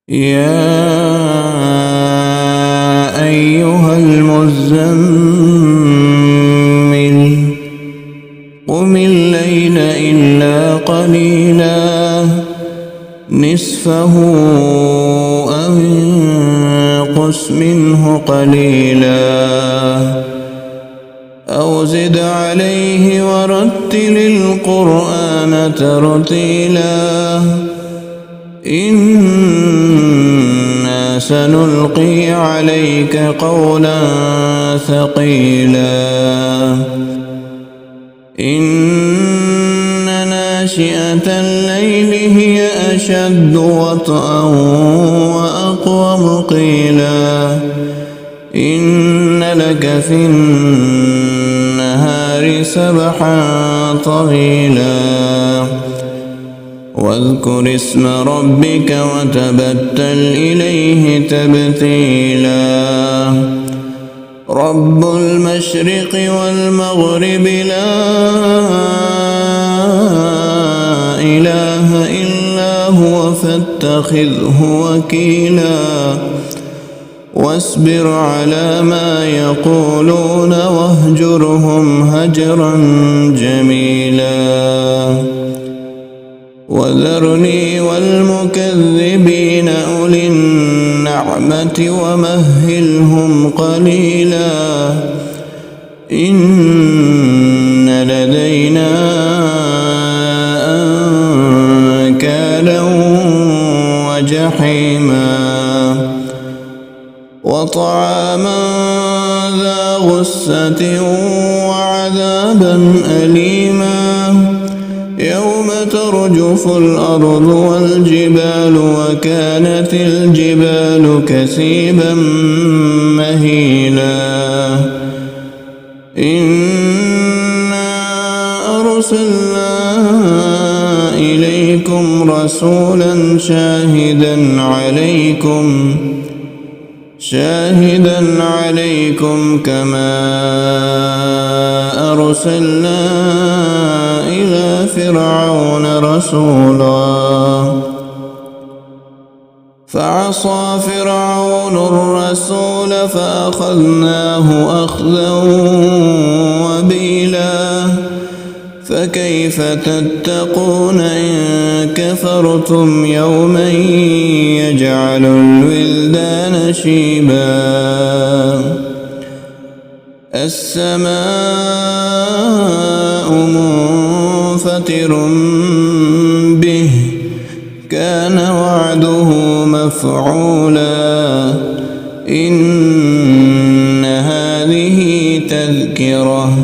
يا أيها المزمل قم الليل إلا قليلا نصفه أو انقص منه قليلا أو زد عليه ورتل القرآن ترتيلا إنا سنلقي عليك قولا ثقيلا إن ناشئة الليل هي أشد وطئا وأقوم قيلا إن لك في النهار سبحا طويلا واذكر اسم ربك وتبتل إليه تبتيلا رب المشرق والمغرب لا إله إلا هو فاتخذه وكيلا واصبر على ما يقولون واهجرهم هجرا جميلا وذرني والمكذبين أولي النعمة ومهلهم قليلا إن لدينا أنكالا وجحيما وطعاما ذا غصة وعذابا أليما يوم ترجف الأرض والجبال وكانت الجبال كثيبا مهيلا إنا أرسلنا إليكم رسولا شاهدا عليكم كما أرسلنا إلى فرعون رسولا فعصى فرعون الرسول فأخذناه أخذا وبيلا فكيف تتقون إن كفرتم يوما يجعل الولدان شيبا السماء منفطر به كان وعده مفعولا إن هذه تذكرة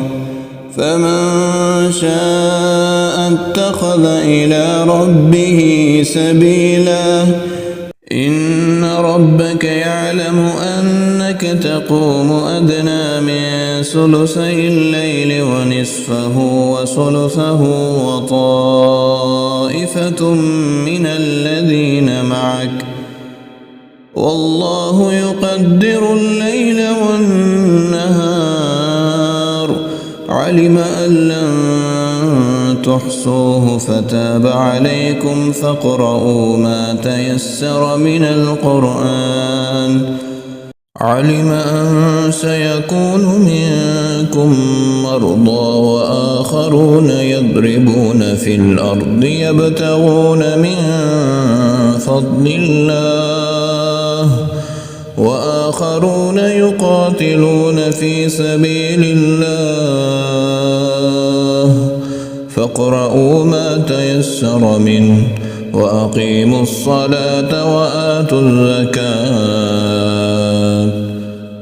فمن شاء اتخذ إلى ربه سبيلا إن ربك يعلم أنك تقوم أدنى من ثلثي الليل ونصفه وثلثه وطائفة من الذين معك والله يقدر الليل والنهار علم أن لن تحصوه فتاب عليكم فاقرؤوا ما تيسر من القرآن علم أن سيكون منكم مرضى وآخرون يضربون في الأرض يبتغون من فضل الله وآخرون يقاتلون في سبيل الله فاقرؤوا ما تيسر منه وأقيموا الصلاة وآتوا الزكاة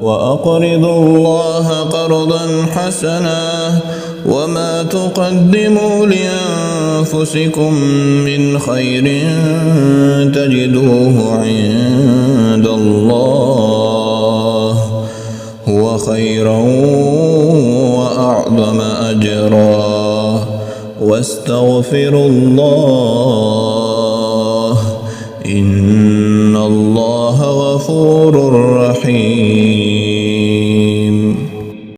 وأقرضوا الله قرضا حسنا وما تقدموا لأنفسكم من خير تجدوه عند الله هو خيرا وأعظم أجرا واستغفروا الله إن الله غفور